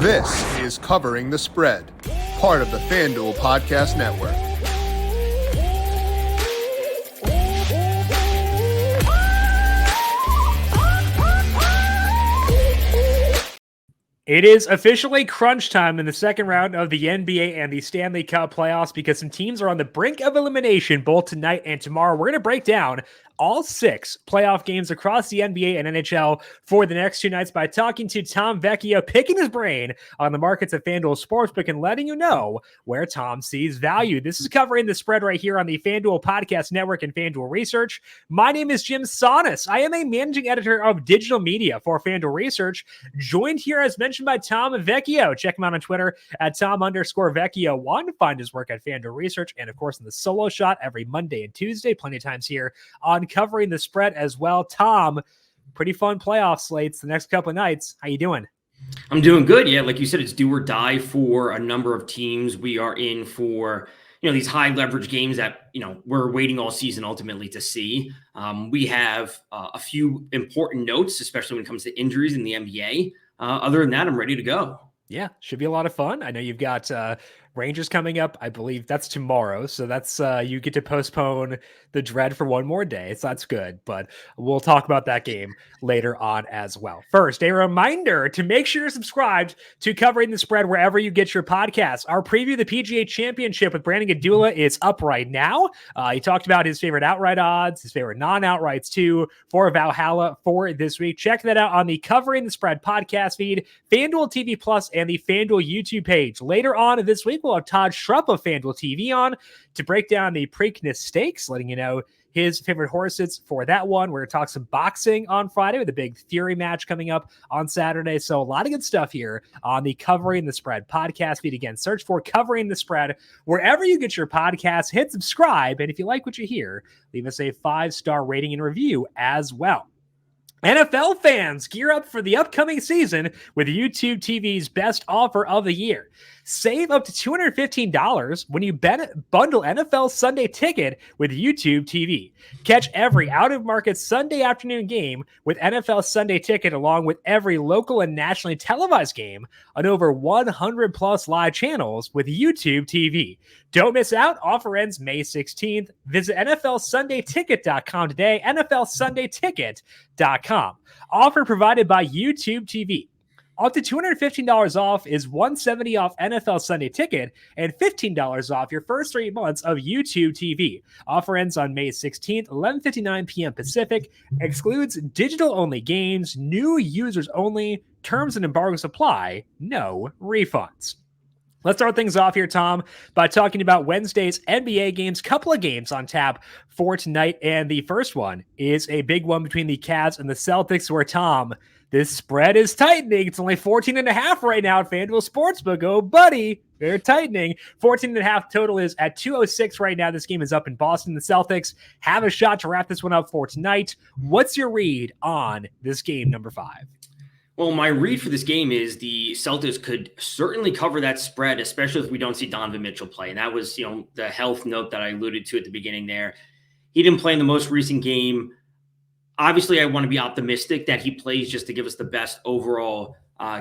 This is Covering the Spread, part of the FanDuel Podcast Network. It is officially crunch time in the second round of the NBA and the Stanley Cup playoffs because some teams are on the brink of elimination both tonight and tomorrow. We're going to break down all 6 playoff games across the NBA and NHL for the next 2 nights by talking to Tom Vecchio, picking his brain on the markets at FanDuel Sportsbook and letting you know where Tom sees value. This is Covering the Spread right here on the FanDuel Podcast Network and FanDuel Research. My name is Jim Saunas. I am a managing editor of digital media for FanDuel Research, joined here as mentioned by Tom Vecchio. Check him out on Twitter at Tom_Vecchio1. Find his work at FanDuel Research and, of course, in the Solo Shot every Monday and Tuesday. Plenty of times here on Covering the Spread as well. Tom, pretty fun playoff slates the next couple of nights. How you doing? I'm doing good. Yeah, like you said, it's do or die for a number of teams. We are in for, these high leverage games that, we're waiting all season ultimately to see. We have a few important notes, especially when it comes to injuries in the NBA. Other than that, I'm ready to go. Yeah, should be a lot of fun. I know you've got Rangers coming up. I believe that's tomorrow. So that's you get to postpone the dread for one more day. So that's good. But we'll talk about that game later on as well. First, a reminder to make sure you're subscribed to Covering the Spread wherever you get your podcasts. Our preview of the PGA Championship with Brandon Gadula is up right now. He talked about his favorite outright odds, his favorite non-outrights too, for Valhalla for this week. Check that out on the Covering the Spread podcast feed, FanDuel TV Plus, and the FanDuel YouTube page. Later on this week, we'll have Todd Schrupp of FanDuel TV on to break down the Preakness Stakes, letting you know his favorite horses for that one. We're going to talk some boxing on Friday with a big Fury match coming up on Saturday. So a lot of good stuff here on the Covering the Spread podcast feed. Again, search for Covering the Spread wherever you get your podcasts. Hit subscribe. And if you like what you hear, leave us a 5-star rating and review as well. NFL fans, gear up for the upcoming season with YouTube TV's best offer of the year. Save up to $215 when you bundle NFL Sunday Ticket with YouTube TV. Catch every out-of-market Sunday afternoon game with NFL Sunday Ticket along with every local and nationally televised game on over 100-plus live channels with YouTube TV. Don't miss out. Offer ends May 16th. Visit NFLSundayTicket.com today, NFLSundayTicket.com. Offer provided by YouTube TV. Up to $215 off is $170 off NFL Sunday Ticket and $15 off your first 3 months of YouTube TV. Offer ends on May 16th, 11:59 p.m. Pacific. Excludes digital-only games, new users only, terms and embargoes apply, no refunds. Let's start things off here, Tom, by talking about Wednesday's NBA games. Couple of games on tap for tonight, and the first one is a big one between the Cavs and the Celtics, where, Tom, this spread is tightening. It's only 14.5 right now at FanDuel Sportsbook. Oh, buddy, they're tightening. 14.5 total is at 206 right now. This game is up in Boston. The Celtics have a shot to wrap this one up for tonight. What's your read on this game, number 5? Well, my read for this game is the Celtics could certainly cover that spread, especially if we don't see Donovan Mitchell play. And that was, the health note that I alluded to at the beginning there. He didn't play in the most recent game. Obviously, I want to be optimistic that he plays just to give us the best overall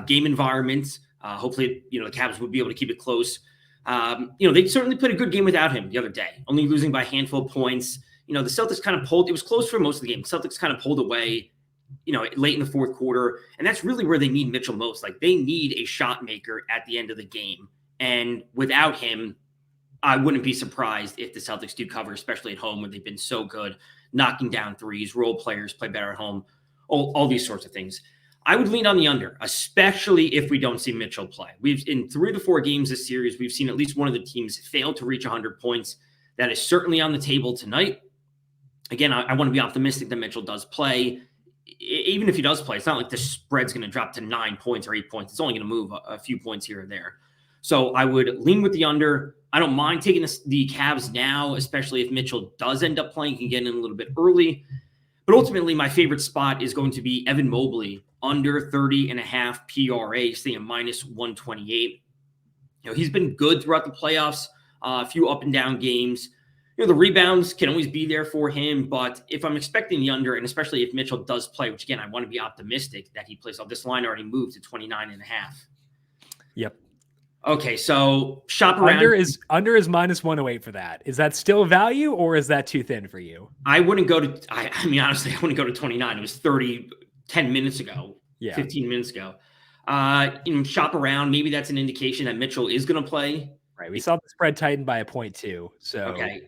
game environment. Hopefully, the Cavs would be able to keep it close. They certainly played a good game without him the other day, only losing by a handful of points. The Celtics kind of pulled. It was close for most of the game. The Celtics kind of pulled away, late in the fourth quarter. And that's really where they need Mitchell most. Like, they need a shot maker at the end of the game. And without him, I wouldn't be surprised if the Celtics do cover, especially at home where they've been so good, knocking down threes, role players play better at home, all these sorts of things. I would lean on the under, especially if we don't see Mitchell play. In 3 to 4 games this series, we've seen at least one of the teams fail to reach 100 points. That is certainly on the table tonight. Again, I want to be optimistic that Mitchell does play. Even if he does play, it's not like the spread's going to drop to 9 points or 8 points. It's only going to move a few points here or there. So I would lean with the under. I don't mind taking the Cavs now, especially if Mitchell does end up playing. You can get in a little bit early. But ultimately, my favorite spot is going to be Evan Mobley, under 30.5 PRA, staying at minus 128. He's been good throughout the playoffs, a few up and down games. The rebounds can always be there for him, but if I'm expecting the under, and especially if Mitchell does play, which again, I want to be optimistic that he plays, this line already moved to 29.5. Yep. Okay, so shop around. Under is -108 for that. Is that still value or is that too thin for you? I wouldn't go to. I mean, honestly, I wouldn't go to 29. It was 10 minutes ago. Yeah. 15 minutes ago. Shop around. Maybe that's an indication that Mitchell is going to play. Right. We saw the spread tighten by a point too. So okay.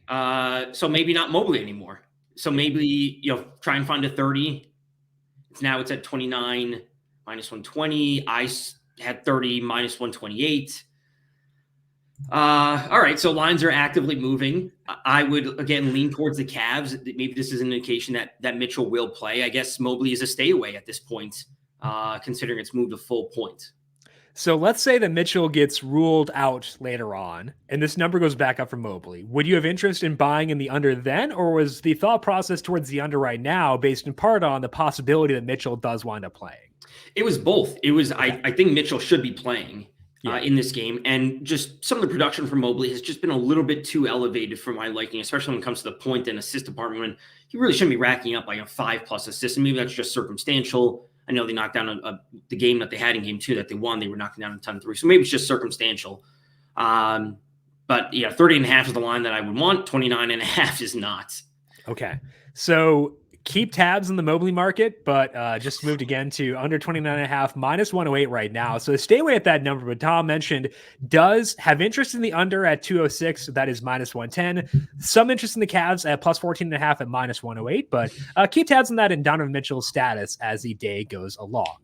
So maybe not Mobley anymore. So maybe try and find a 30. It's at 29 -120. I had 30 -128. All right. So lines are actively moving. I would again lean towards the Cavs. Maybe this is an indication that Mitchell will play. I guess Mobley is a stay away at this point, considering it's moved a full point. So let's say that Mitchell gets ruled out later on and this number goes back up for Mobley. Would you have interest in buying in the under then, or was the thought process towards the under right now based in part on the possibility that Mitchell does wind up playing? It was both. It was, I think Mitchell should be playing in this game. And just some of the production from Mobley has just been a little bit too elevated for my liking, especially when it comes to the point and assist department, when he really shouldn't be racking up like a 5+ assists. And maybe that's just circumstantial. I know they knocked down the game that they had in game 2 that they won. They were knocking down a ton of 3. So maybe it's just circumstantial. But yeah, 30.5 is the line that I would want. 29.5 is not. Okay. So keep tabs on the Mobley market, but just moved again to under 29.5, -108 right now. So stay away at that number. But Tom mentioned does have interest in the under at 206. So that is -110. Some interest in the Cavs at +14.5 at -108. But keep tabs on that and Donovan Mitchell's status as the day goes along.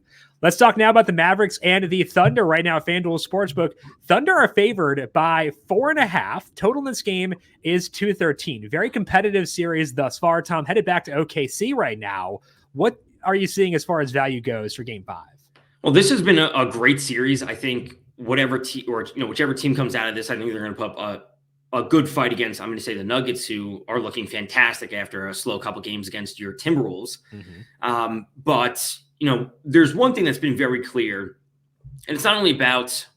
Let's talk now about the Mavericks and the Thunder right now at FanDuel Sportsbook. Thunder are favored by 4.5. Total in this game is 213. Very competitive series thus far. Tom, headed back to OKC right now. What are you seeing as far as value goes for Game 5? Well, this has been a great series. I think whichever team comes out of this, I think they're going to put up a good fight against, I'm going to say, the Nuggets, who are looking fantastic after a slow couple games against your Timberwolves. But there's one thing that's been very clear, and it's not only about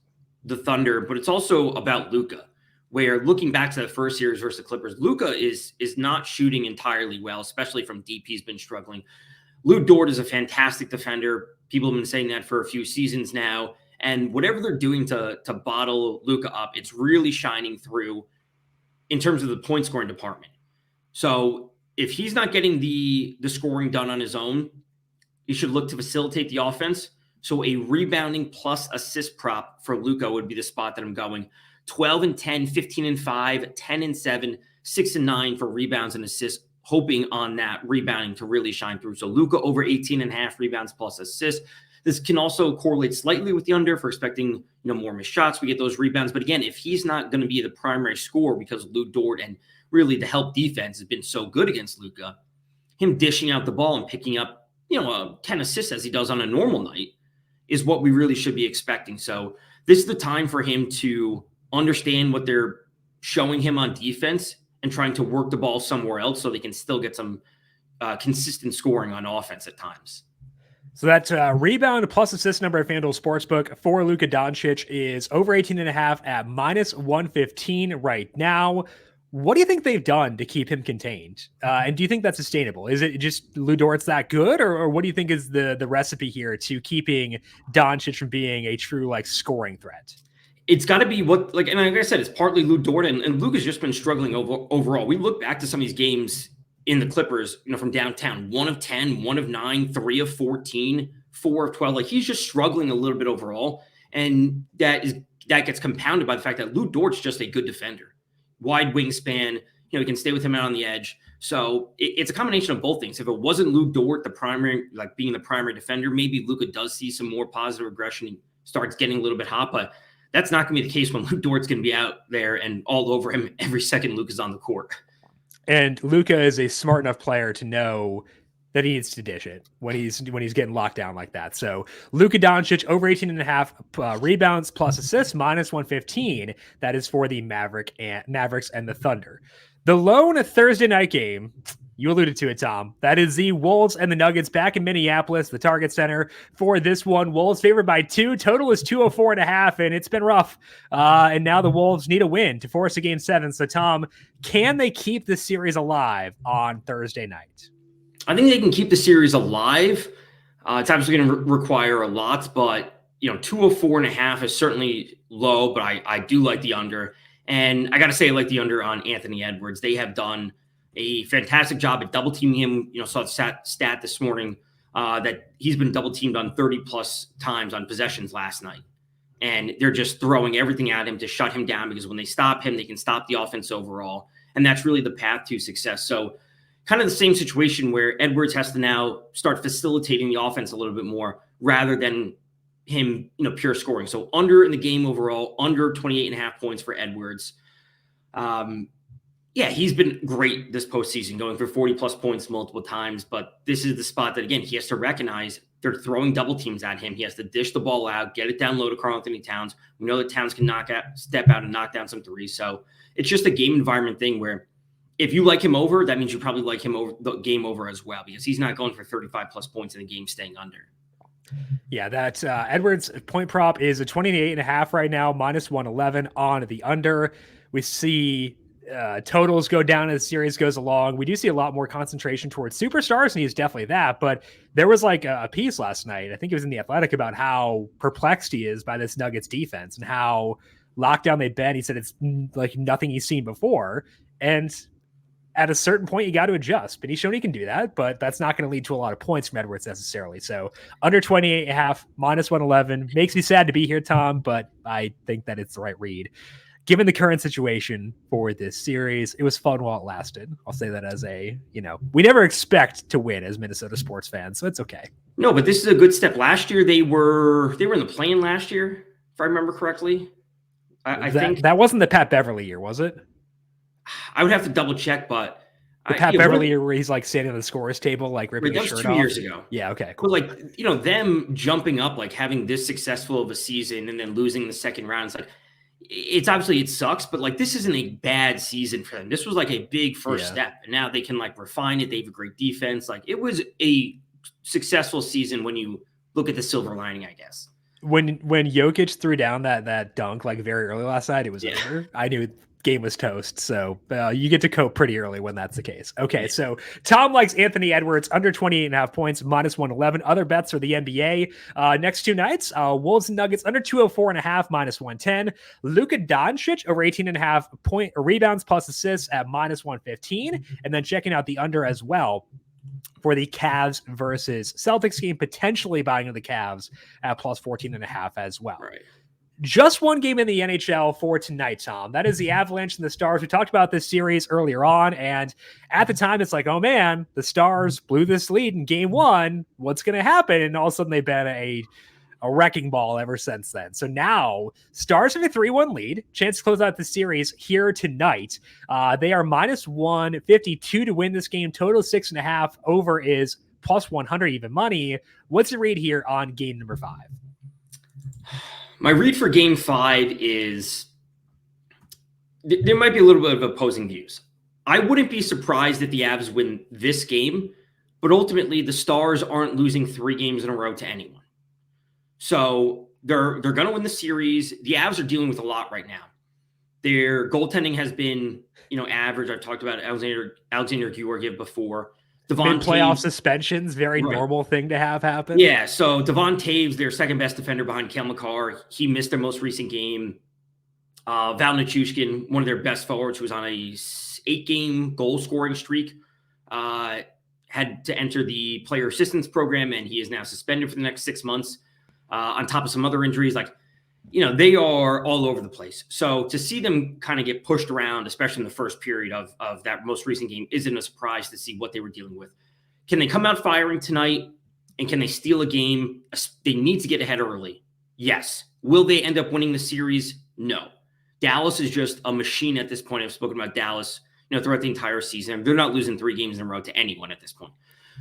the Thunder, but it's also about Luka, where looking back to the first series versus the Clippers, Luka is not shooting entirely well, especially from deep. He's been struggling. Lou Dort is a fantastic defender. People have been saying that for a few seasons now, and whatever they're doing to bottle Luka up, it's really shining through in terms of the point scoring department. So if he's not getting the scoring done on his own, you should look to facilitate the offense. So a rebounding plus assist prop for Luka would be the spot that I'm going. 12-10, 15-5, 10-7, 6-9 for rebounds and assists, hoping on that rebounding to really shine through. So Luka over 18.5 rebounds plus assists. This can also correlate slightly with the under for expecting more missed shots. We get those rebounds. But again, if he's not going to be the primary scorer because Lou Dort and really the help defense has been so good against Luka, him dishing out the ball and picking up 10 assists as he does on a normal night is what we really should be expecting. So this is the time for him to understand what they're showing him on defense and trying to work the ball somewhere else so they can still get some consistent scoring on offense at times. So that rebound plus assist number at FanDuel Sportsbook for Luka Doncic is over 18.5 at -115 right now. What do you think they've done to keep him contained? And do you think that's sustainable? Is it just Lou Dort's that good? Or what do you think is the recipe here to keeping Doncic from being a true scoring threat? It's got to be and like I said, it's partly Lou Dort, and Luke has just been struggling overall. We look back to some of these games in the Clippers, from downtown, 1 of 10, 1 of 9, 3 of 14, 4 of 12. Like, he's just struggling a little bit overall. And that gets compounded by the fact that Lou Dort's just a good defender. Wide wingspan, he can stay with him out on the edge. So it's a combination of both things. If it wasn't Lou Dort, being the primary defender, maybe Luka does see some more positive aggression and starts getting a little bit hot, but that's not going to be the case when Lou Dort's going to be out there and all over him every second Luka's on the court. And Luka is a smart enough player to know that he needs to dish it when he's getting locked down like that. So Luka Doncic over 18.5 rebounds plus assists -115. That is for the Mavericks and the Thunder. The lone Thursday night game, you alluded to it, Tom. That is the Wolves and the Nuggets back in Minneapolis, the Target Center for this one. Wolves favored by 2. Total is 204.5, and it's been rough. And now the Wolves need a win to force a Game 7. So, Tom, can they keep this series alive on Thursday night? I think they can keep the series alive. It's obviously going to require a lot, but 204.5 is certainly low, but I do like the under. And I got to say, I like the under on Anthony Edwards. They have done a fantastic job at double teaming him. Saw the stat this morning that he's been double teamed on 30 plus times on possessions last night. And they're just throwing everything at him to shut him down, because when they stop him, they can stop the offense overall. And that's really the path to success. So kind of the same situation where Edwards has to now start facilitating the offense a little bit more rather than him, pure scoring. So under in the game overall, under 28.5 points for Edwards. He's been great this postseason, going for 40 plus points multiple times. But this is the spot that, again, he has to recognize they're throwing double teams at him. He has to dish the ball out, get it down low to Karl-Anthony Towns. We know that Towns can step out and knock down some threes. So it's just a game environment thing where if you like him over, that means you probably like him over the game over as well, because he's not going for 35 plus points in the game, staying under. Yeah, that Edwards point prop is a 28.5 right now, minus 111 on the under. We see totals go down as the series goes along. We do see a lot more concentration towards superstars, and he's definitely that. But there was like a piece last night, I think it was in The Athletic, about how perplexed he is by this Nuggets defense and how locked down they've been. He said it's like nothing he's seen before. And at a certain point, you got to adjust. But he's shown he can do that, but that's not going to lead to a lot of points from Edwards necessarily. So under 28.5, minus 111. Makes me sad to be here, Tom, but I think that it's the right read. Given the current situation for this series, it was fun while it lasted. I'll say that as we never expect to win as Minnesota sports fans, so it's okay. No, but this is a good step. Last year, they were in the play-in last year, if I remember correctly. I think that wasn't the Pat Beverly year, was it? I would have to double check, but Pat Beverly year where he's like standing on the scorer's table, like ripping his shirt off. That was 2 years ago. Yeah, okay, cool. But them jumping up, like having this successful of a season and then losing the second round, it's obviously it sucks, but this isn't a bad season for them. This was like a big first step, and now they can refine it. They have a great defense. It was a successful season when you look at the silver lining, I guess. When Jokic threw down that dunk very early last night, it was over. I knew game was toast. So you get to cope pretty early when that's the case. Okay, so Tom likes Anthony Edwards under 28.5 points, minus 111. Other bets are the NBA. Next two nights, Wolves and Nuggets under 204.5, minus 110. Luka Doncic over 18.5 rebounds plus assists at minus 115. And then checking out the under as well for the Cavs versus Celtics game, potentially buying the Cavs at plus 14.5 as well. Right. Just one game in the NHL for tonight, Tom. That is the Avalanche and the Stars. We talked about this series earlier on, and at the time, it's like, oh man, the Stars blew this lead in game one. What's going to happen? And all of a sudden, they've been a wrecking ball ever since then. So now, Stars have a 3-1 lead. Chance to close out the series here tonight. They are minus 152 to win this game. Total 6.5. Over is plus 100 even money. What's the read here on game number 5? My read for game 5 is there might be a little bit of opposing views. I wouldn't be surprised if the Avs win this game, but ultimately the Stars aren't losing 3 games in a row to anyone. So they're going to win the series. The Avs are dealing with a lot right now. Their goaltending has been, average. I've talked about Alexander Georgiev before. Mid-playoff suspensions, very normal thing to have happen. Yeah, so Devon Taves, their second best defender behind Cale Makar, he missed their most recent game. Val Nichushkin, one of their best forwards, who was on a 8-game goal-scoring streak, had to enter the player assistance program, and he is now suspended for the next 6 months, on top of some other injuries. They are all over the place. So to see them kind of get pushed around, especially in the first period of that most recent game, isn't a surprise to see what they were dealing with. Can they come out firing tonight, and can they steal a game? They need to get ahead early. Yes. Will they end up winning the series? No. Dallas is just a machine at this point. I've spoken about Dallas, throughout the entire season. They're not losing 3 games in a row to anyone at this point.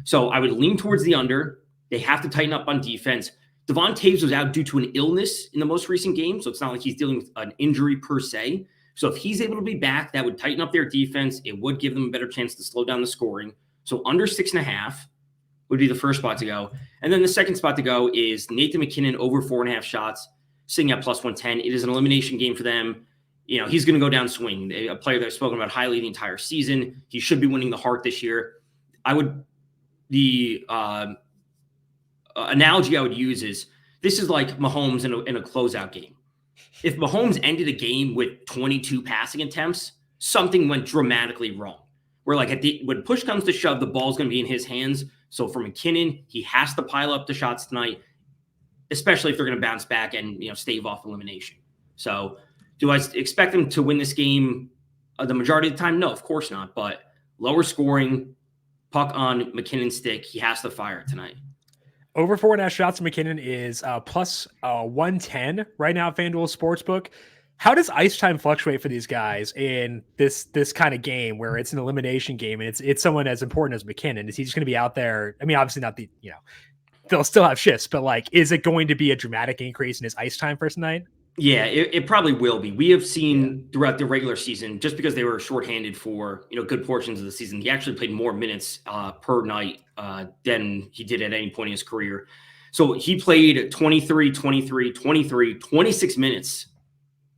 So I would lean towards the under. They have to tighten up on defense. Devon Taves was out due to an illness in the most recent game, so it's not like he's dealing with an injury per se. So if he's able to be back, that would tighten up their defense. It would give them a better chance to slow down the scoring. So under 6.5 would be the first spot to go. And then the second spot to go is Nathan McKinnon over 4.5 shots, sitting at plus 110. It is an elimination game for them. He's going to go down swinging. A player that I've spoken about highly the entire season. He should be winning the Hart this year. Analogy I would use is This is like Mahomes in a closeout game. If Mahomes ended a game with 22 passing attempts, something went dramatically wrong. Where like when push comes to shove, the ball's going to be in his hands. So for McKinnon, he has to pile up the shots tonight, especially if they're going to bounce back and stave off elimination. So do I expect them to win this game the majority of the time? No, of course not. But lower scoring, puck on McKinnon's stick, he has to fire it tonight. Over 4.5 shots from McKinnon is plus 110 right now at FanDuel Sportsbook. How does ice time fluctuate for these guys in this kind of game where it's an elimination game and it's someone as important as McKinnon? Is he just going to be out there? I mean, obviously not they'll still have shifts, but like, is it going to be a dramatic increase in his ice time for tonight? Yeah, it probably will be. We have seen throughout the regular season, just because they were shorthanded for good portions of the season, he actually played more minutes per night than he did at any point in his career. So he played 23, 23, 23, 26 minutes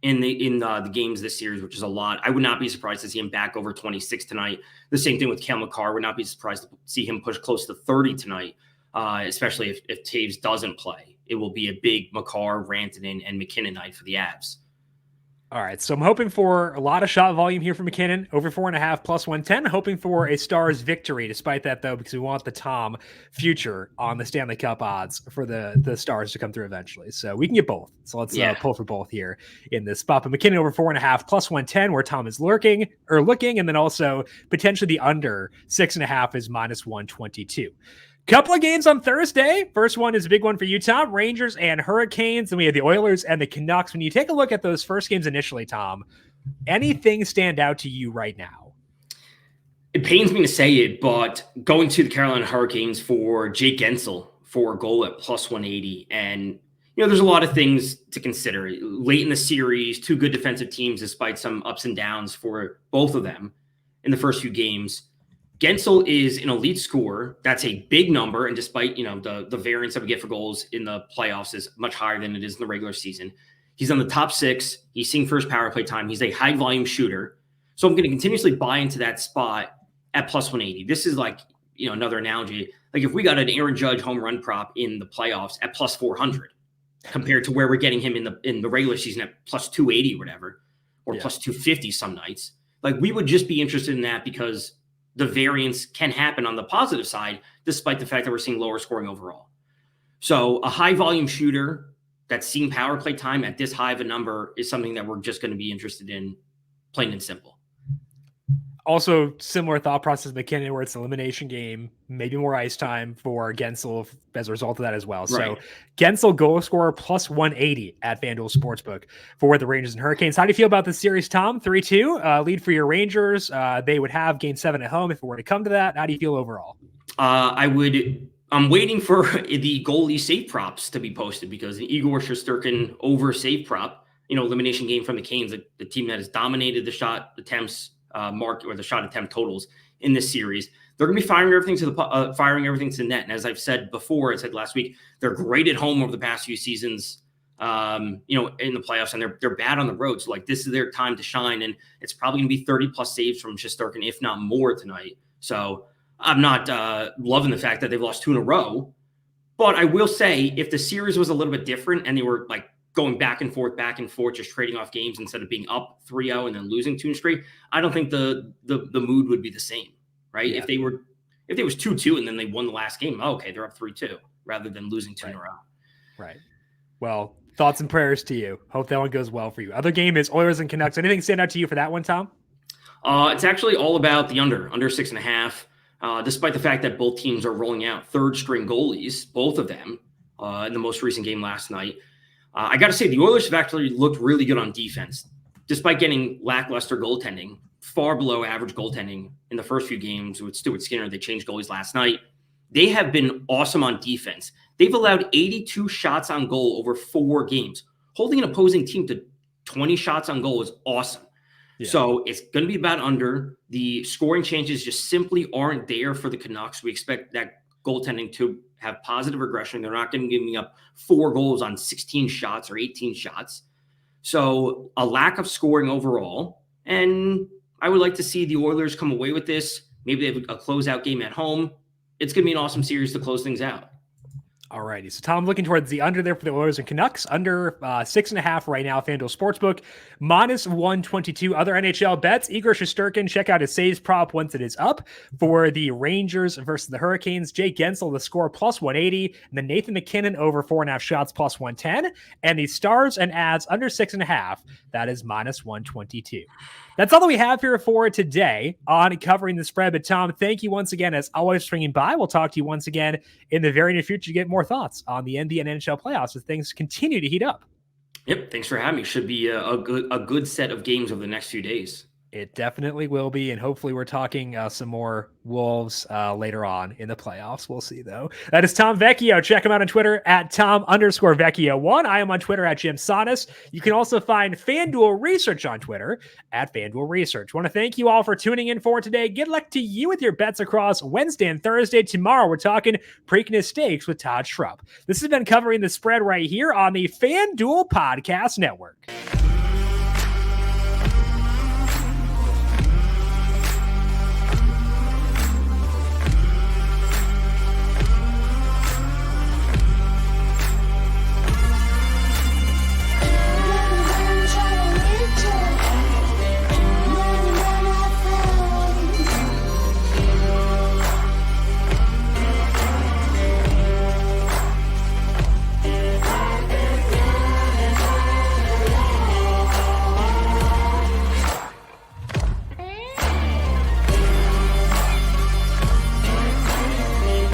in the games this series, which is a lot. I would not be surprised to see him back over 26 tonight. The same thing with Cale Makar. Would not be surprised to see him push close to 30 tonight, especially if Taves doesn't play. It will be a big Makar, Rantanen, and McKinnon night for the Avs. All right, so I'm hoping for a lot of shot volume here from McKinnon, over 4.5 plus 110. Hoping for a Stars victory, despite that though, because we want the Tom future on the Stanley Cup odds for the Stars to come through eventually. So we can get both. So let's pull for both here in this spot. But McKinnon over 4.5 plus 110, where Tom is looking, and then also potentially the under 6.5 is minus 122. Couple of games on Thursday. First one is a big one for you, Tom. Rangers and Hurricanes. Then we have the Oilers and the Canucks. When you take a look at those first games initially, Tom, anything stand out to you right now? It pains me to say it, but going to the Carolina Hurricanes for Jake Gensel for a goal at plus 180. And, there's a lot of things to consider. Late in the series, two good defensive teams, despite some ups and downs for both of them in the first few games. Gensel is an elite scorer. That's a big number. And despite, the variance that we get for goals in the playoffs is much higher than it is in the regular season. He's on the top 6. He's seeing first power play time. He's a high volume shooter. So I'm going to continuously buy into that spot at plus 180. This is like, another analogy. Like if we got an Aaron Judge home run prop in the playoffs at plus 400 compared to where we're getting him in the regular season at plus 280 or whatever, or plus 250 some nights, like we would just be interested in that because the variance can happen on the positive side, despite the fact that we're seeing lower scoring overall. So a high volume shooter that's seeing power play time at this high of a number is something that we're just going to be interested in, plain and simple. Also, similar thought process McKinnon, where it's an elimination game, maybe more ice time for Gensel as a result of that as well. Right. So Gensel goal scorer plus 180 at FanDuel Sportsbook for the Rangers and Hurricanes. How do you feel about this series, Tom? 3-2 lead for your Rangers. They would have game 7 at home if it were to come to that. How do you feel overall? I'm waiting for the goalie save props to be posted because the Igor Shesterkin over save prop, elimination game from the Canes, the team that has dominated the shot attempts mark or the shot attempt totals in this series. They're going to be firing everything to the net. And as I've said before, I said last week, they're great at home over the past few seasons, in the playoffs, and they're bad on the road. So like this is their time to shine, and it's probably going to be 30 plus saves from Shesterkin, if not more tonight. So I'm not loving the fact that they've lost 2 in a row, but I will say if the series was a little bit different and they were like going back and forth, just trading off games instead of being up 3-0 and then losing 2 straight, I don't think the mood would be the same, right? Yeah. If it was 2-2 and then they won the last game, okay, they're up 3-2 rather than losing 2 in a row. Right. Well, thoughts and prayers to you. Hope that one goes well for you. Other game is Oilers and Canucks. Anything stand out to you for that one, Tom? It's actually all about the under 6.5. Despite the fact that both teams are rolling out third string goalies, both of them in the most recent game last night. I got to say, the Oilers have actually looked really good on defense, despite getting lackluster goaltending, far below average goaltending in the first few games with Stuart Skinner. They changed goalies last night. They have been awesome on defense. They've allowed 82 shots on goal over 4 games. Holding an opposing team to 20 shots on goal is awesome. Yeah. So it's going to be about under. The scoring changes just simply aren't there for the Canucks. We expect that goaltending to have positive regression. They're not going to give me up 4 goals on 16 shots or 18 shots. So a lack of scoring overall. And I would like to see the Oilers come away with this. Maybe they have a closeout game at home. It's going to be an awesome series to close things out. Alrighty, so Tom looking towards the under there for the Oilers and Canucks, under 6.5 right now, FanDuel Sportsbook, minus 122. Other NHL bets, Igor Shesterkin, check out his saves prop once it is up for the Rangers versus the Hurricanes. Jake Gensel, the score, plus 180, and then Nathan McKinnon over 4.5 shots, plus 110, and the Stars and Avs under 6.5, that is minus 122. That's all that we have here for today on covering the spread. But Tom, thank you once again, as always, for swinging by. We'll talk to you once again in the very near future to get more thoughts on the NBA and NHL playoffs as things continue to heat up. Yep. Thanks for having me. Should be a good set of games over the next few days. It definitely will be, and hopefully we're talking some more Wolves later on in the playoffs. We'll see, though. That is Tom Vecchio. Check him out on Twitter at Tom_Vecchio1. I am on Twitter at Jim Sonis. You can also find FanDuel Research on Twitter at FanDuel Research. Want to thank you all for tuning in for today. Good luck to you with your bets across Wednesday and Thursday. Tomorrow, we're talking Preakness Stakes with Todd Schrupp. This has been covering the spread right here on the FanDuel Podcast Network.